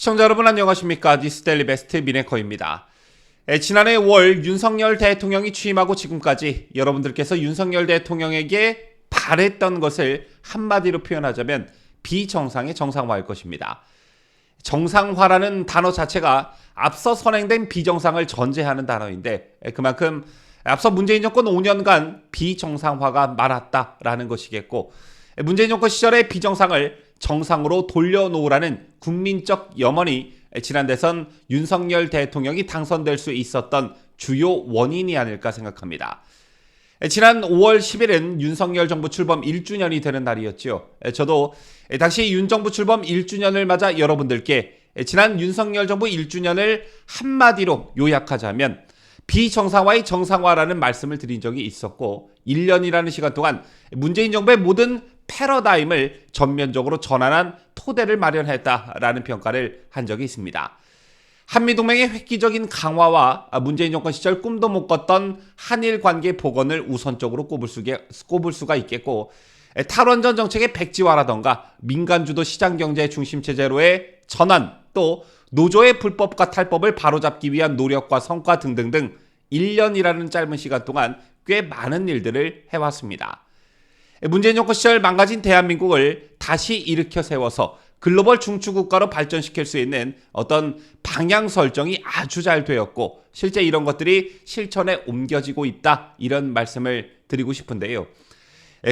시청자 여러분 안녕하십니까? 뉴스데일리 베스트 미네커입니다. 지난해 5월 윤석열 대통령이 취임하고 지금까지 여러분들께서 윤석열 대통령에게 바랬던 것을 한마디로 표현하자면 비정상의 정상화일 것입니다. 정상화라는 단어 자체가 앞서 선행된 비정상을 전제하는 단어인데 그만큼 앞서 문재인 정권 5년간 비정상화가 많았다라는 것이겠고, 문재인 정권 시절의 비정상을 정상으로 돌려놓으라는 국민적 염원이 지난 대선 윤석열 대통령이 당선될 수 있었던 주요 원인이 아닐까 생각합니다. 지난 5월 10일은 윤석열 정부 출범 1주년이 되는 날이었죠. 저도 당시 윤 정부 출범 1주년을 맞아 여러분들께 지난 윤석열 정부 1주년을 한마디로 요약하자면 비정상화의 정상화라는 말씀을 드린 적이 있었고, 1년이라는 시간 동안 문재인 정부의 모든 패러다임을 전면적으로 전환한 토대를 마련했다라는 평가를 한 적이 있습니다. 한미동맹의 획기적인 강화와 문재인 정권 시절 꿈도 못 꿨던 한일 관계 복원을 우선적으로 꼽을 수가 있겠고, 탈원전 정책의 백지화라던가 민간주도 시장경제 중심체제로의 전환, 또 노조의 불법과 탈법을 바로잡기 위한 노력과 성과 등등등 1년이라는 짧은 시간 동안 꽤 많은 일들을 해왔습니다. 문재인 정권 시절 망가진 대한민국을 다시 일으켜 세워서 글로벌 중추국가로 발전시킬 수 있는 어떤 방향 설정이 아주 잘 되었고, 실제 이런 것들이 실천에 옮겨지고 있다, 이런 말씀을 드리고 싶은데요.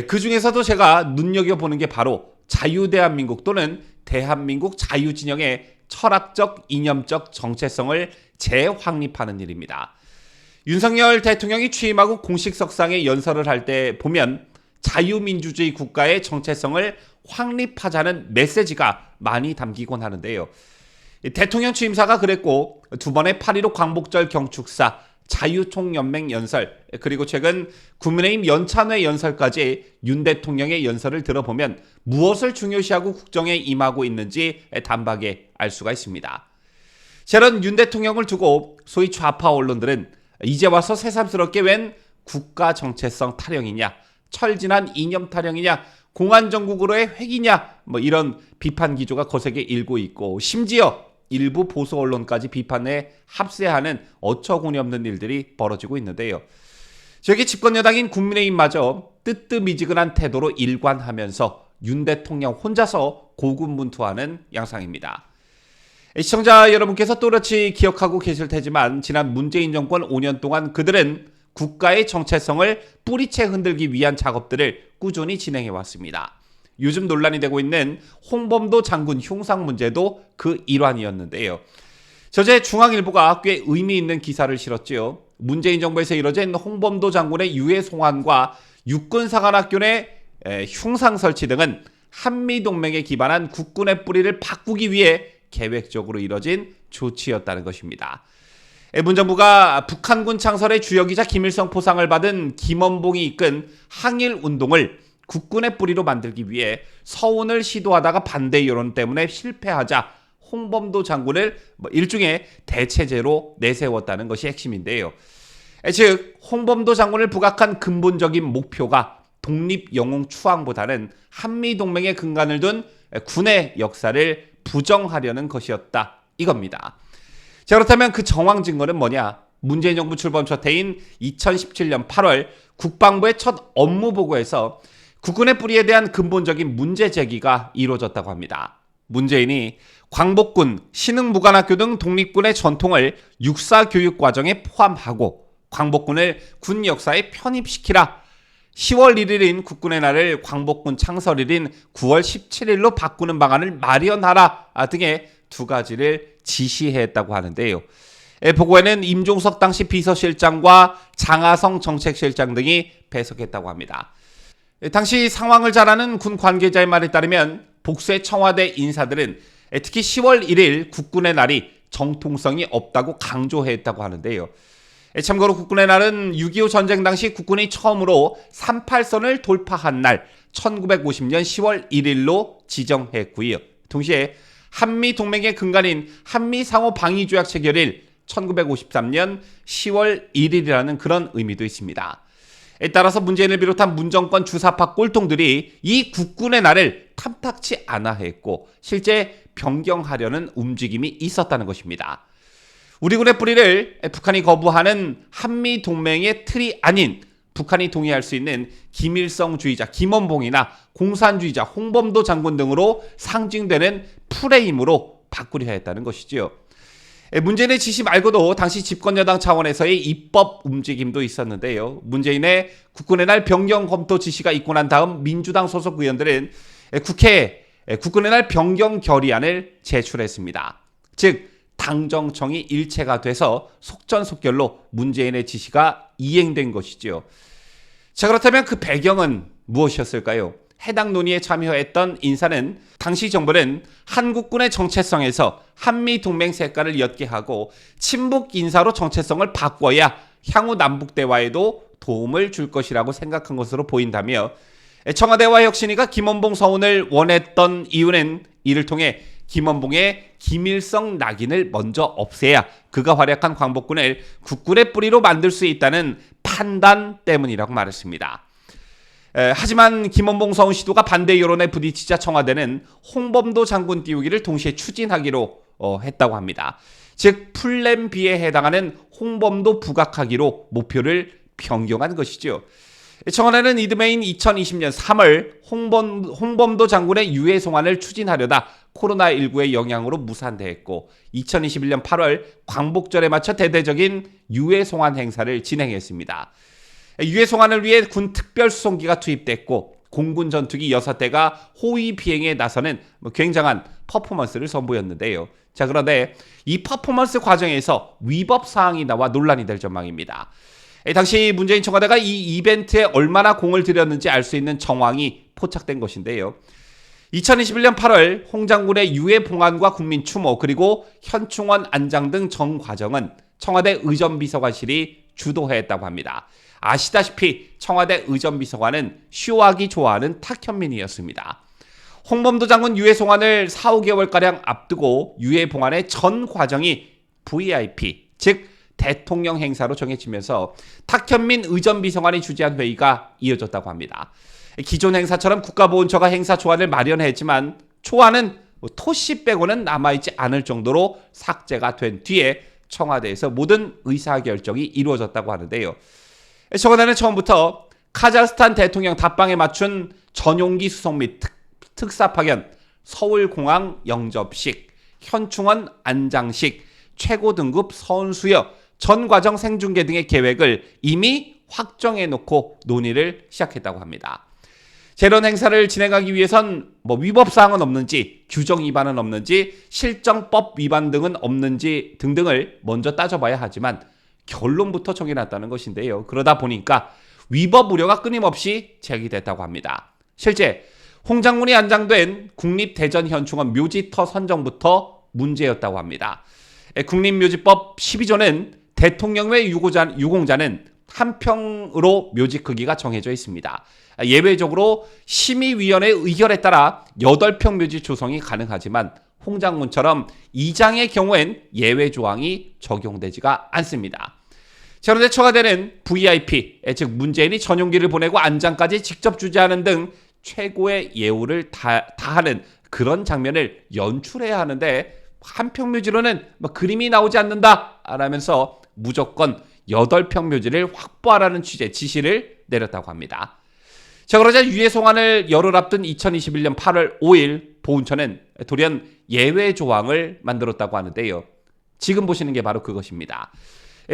그 중에서도 제가 눈여겨보는 게 바로 자유대한민국 또는 대한민국 자유진영의 철학적, 이념적 정체성을 재확립하는 일입니다. 윤석열 대통령이 취임하고 공식 석상에 연설을 할 때 보면 자유민주주의 국가의 정체성을 확립하자는 메시지가 많이 담기곤 하는데요. 대통령 취임사가 그랬고, 두 번의 8.15 광복절 경축사, 자유총연맹 연설, 그리고 최근 국민의힘 연찬회 연설까지 윤 대통령의 연설을 들어보면 무엇을 중요시하고 국정에 임하고 있는지 단박에 알 수가 있습니다. 저런 윤 대통령을 두고 소위 좌파 언론들은 이제 와서 새삼스럽게 웬 국가 정체성 타령이냐, 철진한 이념 타령이냐, 공안정국으로의 획이냐, 이런 비판 기조가 거세게 일고 있고, 심지어 일부 보수 언론까지 비판에 합세하는 어처구니없는 일들이 벌어지고 있는데요. 저기 집권 여당인 국민의힘마저 뜨뜻미지근한 태도로 일관하면서 윤 대통령 혼자서 고군분투하는 양상입니다. 시청자 여러분께서 또렷이 기억하고 계실 테지만 지난 문재인 정권 5년 동안 그들은 국가의 정체성을 뿌리채 흔들기 위한 작업들을 꾸준히 진행해 왔습니다. 요즘 논란이 되고 있는 홍범도 장군 흉상 문제도 그 일환이었는데요. 저제 중앙일보가 꽤 의미 있는 기사를 실었죠. 문재인 정부에서 이뤄진 홍범도 장군의 유해 송환과 육군사관학교 내 흉상 설치 등은 한미동맹에 기반한 국군의 뿌리를 바꾸기 위해 계획적으로 이뤄진 조치였다는 것입니다. 문 정부가 북한군 창설의 주역이자 김일성 포상을 받은 김원봉이 이끈 항일운동을 국군의 뿌리로 만들기 위해 서운을 시도하다가 반대 여론 때문에 실패하자 홍범도 장군을 일종의 대체제로 내세웠다는 것이 핵심인데요. 즉 홍범도 장군을 부각한 근본적인 목표가 독립영웅 추앙보다는 한미동맹의 근간을 둔 군의 역사를 부정하려는 것이었다, 이겁니다. 자, 그렇다면 그 정황 증거는 뭐냐? 문재인 정부 출범 첫 해인 2017년 8월 국방부의 첫 업무 보고에서 국군의 뿌리에 대한 근본적인 문제 제기가 이루어졌다고 합니다. 문재인이 광복군, 신흥무관학교 등 독립군의 전통을 육사 교육 과정에 포함하고 광복군을 군 역사에 편입시키라, 10월 1일인 국군의 날을 광복군 창설일인 9월 17일로 바꾸는 방안을 마련하라 등의 두 가지를 지시했다고 하는데요. 보고에는 임종석 당시 비서실장과 장하성 정책실장 등이 배석했다고 합니다. 당시 상황을 잘 아는 군 관계자의 말에 따르면 복수의 청와대 인사들은 특히 10월 1일 국군의 날이 정통성이 없다고 강조했다고 하는데요. 참고로 국군의 날은 6.25 전쟁 당시 국군이 처음으로 38선을 돌파한 날 1950년 10월 1일로 지정했고요. 동시에 한미동맹의 근간인 한미상호방위조약 체결일 1953년 10월 1일이라는 그런 의미도 있습니다. 따라서 문재인을 비롯한 문정권 주사파 꼴통들이 이 국군의 날을 탐탁치 않아 했고 실제 변경하려는 움직임이 있었다는 것입니다. 우리 군의 뿌리를 북한이 거부하는 한미동맹의 틀이 아닌 북한이 동의할 수 있는 김일성주의자 김원봉이나 공산주의자 홍범도 장군 등으로 상징되는 프레임으로 바꾸려 했다는 것이지요. 문재인의 지시 말고도 당시 집권여당 차원에서의 입법 움직임도 있었는데요. 문재인의 국군의 날 변경 검토 지시가 있고 난 다음 민주당 소속 의원들은 국회에 국군의 날 변경 결의안을 제출했습니다. 즉 당정청이 일체가 돼서 속전속결로 문재인의 지시가 이행된 것이지요. 자, 그렇다면 그 배경은 무엇이었을까요? 해당 논의에 참여했던 인사는 당시 정부는 한국군의 정체성에서 한미동맹 색깔을 옅게 하고 친북 인사로 정체성을 바꿔야 향후 남북대화에도 도움을 줄 것이라고 생각한 것으로 보인다며 청와대와 혁신위가 김원봉 서운을 원했던 이유는 이를 통해 김원봉의 김일성 낙인을 먼저 없애야 그가 활약한 광복군을 국군의 뿌리로 만들 수 있다는 판단 때문이라고 말했습니다. 하지만 김원봉 서운 시도가 반대 여론에 부딪히자 청와대는 홍범도 장군 띄우기를 동시에 추진하기로 했다고 합니다. 즉 플랜 B에 해당하는 홍범도 부각하기로 목표를 변경한 것이죠. 청와대는 이듬해인 2020년 3월 홍범도 장군의 유해 송환을 추진하려다 코로나19의 영향으로 무산됐고 2021년 8월 광복절에 맞춰 대대적인 유해 송환 행사를 진행했습니다. 유해 송환을 위해 군 특별수송기가 투입됐고 공군 전투기 6대가 호위 비행에 나서는 굉장한 퍼포먼스를 선보였는데요. 자, 그런데 이 퍼포먼스 과정에서 위법 사항이 나와 논란이 될 전망입니다. 당시 문재인 청와대가 이 이벤트에 얼마나 공을 들였는지 알 수 있는 정황이 포착된 것인데요. 2021년 8월 홍 장군의 유해 봉안과 국민 추모 그리고 현충원 안장 등 전 과정은 청와대 의전비서관실이 주도했다고 합니다. 아시다시피 청와대 의전비서관은 쇼하기 좋아하는 탁현민이었습니다. 홍범도 장군 유해 송환을 4, 5개월가량 앞두고 유해 봉안의 전 과정이 VIP, 즉 대통령 행사로 정해지면서 탁현민 의전비서관이 주재한 회의가 이어졌다고 합니다. 기존 행사처럼 국가보훈처가 행사 초안을 마련했지만 초안은 토시 빼고는 남아있지 않을 정도로 삭제가 된 뒤에 청와대에서 모든 의사결정이 이루어졌다고 하는데요. 청와대는 처음부터 카자흐스탄 대통령 답방에 맞춘 전용기 수송 및 특사 파견, 서울공항 영접식, 현충원 안장식, 최고 등급 선수여, 전 과정 생중계 등의 계획을 이미 확정해놓고 논의를 시작했다고 합니다. 이런 행사를 진행하기 위해선 위법사항은 없는지, 규정 위반은 없는지, 실정법 위반 등은 없는지 등등을 먼저 따져봐야 하지만 결론부터 정해놨다는 것인데요. 그러다 보니까 위법 우려가 끊임없이 제기됐다고 합니다. 실제 홍 장군이 안장된 국립대전현충원 묘지터 선정부터 문제였다고 합니다. 국립묘지법 12조는 대통령 외 유공자는 한 평으로 묘지 크기가 정해져 있습니다. 예외적으로 심의위원회의 의결에 따라 8평 묘지 조성이 가능하지만 홍 장군처럼 2장의 경우엔 예외 조항이 적용되지가 않습니다. 자, 그런데 청와대는 VIP, 즉 문재인이 전용기를 보내고 안장까지 직접 주재하는 등 최고의 예우를 다하는 그런 장면을 연출해야 하는데 한평 묘지로는 그림이 나오지 않는다 라면서 무조건 8평 묘지를 확보하라는 취지의 지시를 내렸다고 합니다. 자, 그러자 유해 송환을 열흘 앞둔 2021년 8월 5일 보훈처는 돌연 예외 조항을 만들었다고 하는데요. 지금 보시는 게 바로 그것입니다.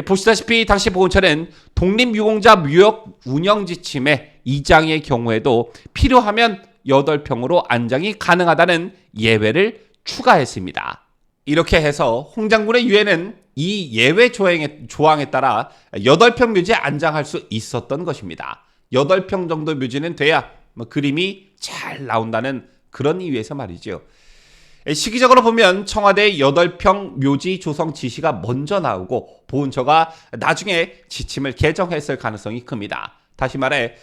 보시다시피 당시 보훈처는 독립유공자 묘역 운영 지침의 2장의 경우에도 필요하면 8평으로 안장이 가능하다는 예외를 추가했습니다. 이렇게 해서 홍 장군의 유해는 이 예외 조항에 따라 8평 묘지에 안장할 수 있었던 것입니다. 8평 정도 묘지는 돼야 그림이 잘 나온다는 그런 이유에서 말이죠. 시기적으로 보면 청와대의 8평 묘지 조성 지시가 먼저 나오고 보훈처가 나중에 지침을 개정했을 가능성이 큽니다. 다시 말해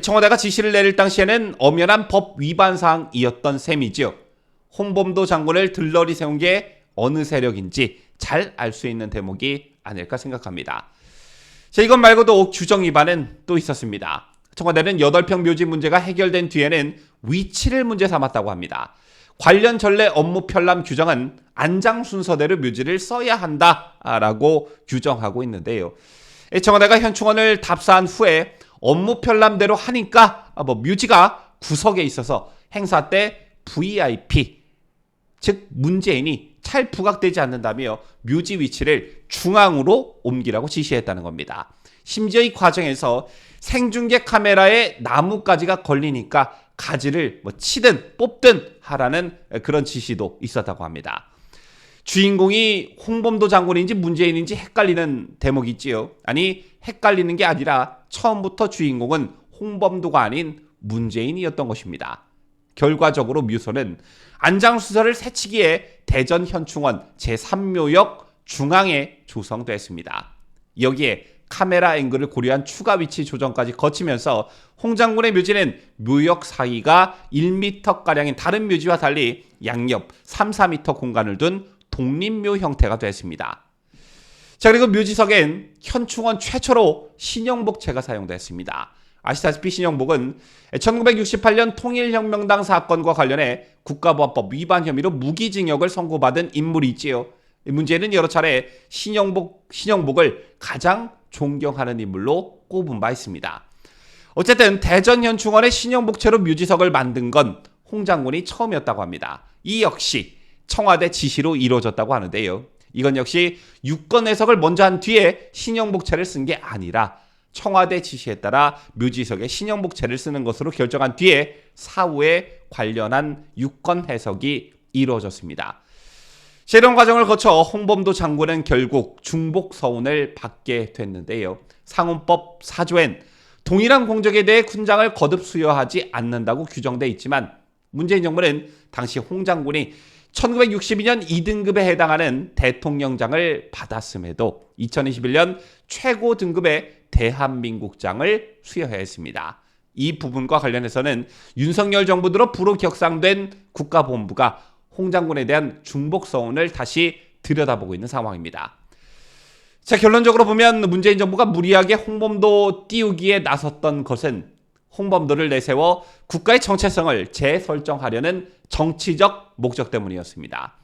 청와대가 지시를 내릴 당시에는 엄연한 법 위반 사항이었던 셈이죠. 홍범도 장군을 들러리 세운 게 어느 세력인지 잘 알 수 있는 대목이 아닐까 생각합니다. 자, 이것 말고도 규정 위반은 또 있었습니다. 청와대는 8평 묘지 문제가 해결된 뒤에는 위치를 문제 삼았다고 합니다. 관련 전례 업무 편람 규정은 안장 순서대로 묘지를 써야 한다라고 규정하고 있는데요. 청와대가 현충원을 답사한 후에 업무 편람대로 하니까 묘지가 구석에 있어서 행사 때 VIP, 즉 문재인이 잘 부각되지 않는다며 묘지 위치를 중앙으로 옮기라고 지시했다는 겁니다. 심지어 이 과정에서 생중계 카메라에 나뭇가지가 걸리니까 가지를 치든 뽑든 하라는 그런 지시도 있었다고 합니다. 주인공이 홍범도 장군인지 문재인인지 헷갈리는 대목이 있지요. 아니, 헷갈리는 게 아니라 처음부터 주인공은 홍범도가 아닌 문재인이었던 것입니다. 결과적으로 묘소는 안장수설을 새치기에 대전 현충원 제3묘역 중앙에 조성됐습니다. 여기에 카메라 앵글을 고려한 추가 위치 조정까지 거치면서 홍 장군의 묘지는 묘역 사이가 1m가량인 다른 묘지와 달리 양옆 3, 4m 공간을 둔 독립묘 형태가 됐습니다. 자, 그리고 묘지석엔 현충원 최초로 신형복체가 사용됐습니다. 아시다시피 신형복은 1968년 통일혁명당 사건과 관련해 국가보안법 위반 혐의로 무기징역을 선고받은 인물이 있지요. 문제는 여러 차례 신형복을 가장 존경하는 인물로 꼽은 바 있습니다. 어쨌든 대전 현충원의 신형복체로 묘지석을 만든 건 홍 장군이 처음이었다고 합니다. 이 역시 청와대 지시로 이루어졌다고 하는데요. 이건 역시 유권 해석을 먼저 한 뒤에 신형복체를 쓴 게 아니라 청와대 지시에 따라 묘지석에 신형복체를 쓰는 것으로 결정한 뒤에 사후에 관련한 유권 해석이 이루어졌습니다. 이런 과정을 거쳐 홍범도 장군은 결국 중복서운을 받게 됐는데요. 상훈법 4조엔 동일한 공적에 대해 훈장을 거듭 수여하지 않는다고 규정돼 있지만 문재인 정부는 당시 홍 장군이 1962년 2등급에 해당하는 대통령장을 받았음에도 2021년 최고 등급의 대한민국장을 수여해야 했습니다. 이 부분과 관련해서는 윤석열 정부 들어 부로 격상된 국가본부가 홍 장군에 대한 중복서운을 다시 들여다보고 있는 상황입니다. 자, 결론적으로 보면 문재인 정부가 무리하게 홍범도 띄우기에 나섰던 것은 홍범도를 내세워 국가의 정체성을 재설정하려는 정치적 목적 때문이었습니다.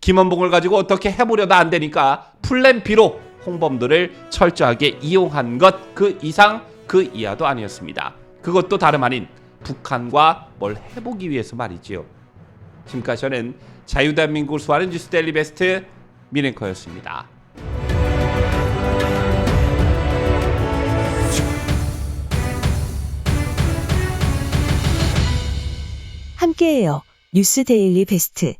김원봉을 가지고 어떻게 해보려다 안 되니까 플랜 B로 홍범도를 철저하게 이용한 것, 그 이상 그 이하도 아니었습니다. 그것도 다름 아닌 북한과 뭘 해보기 위해서 말이지요. 지금까지 저는 자유대한민국을 수호하는 뉴스 데일리 베스트 민앵커였습니다. 함께해요. 뉴스 데일리 베스트.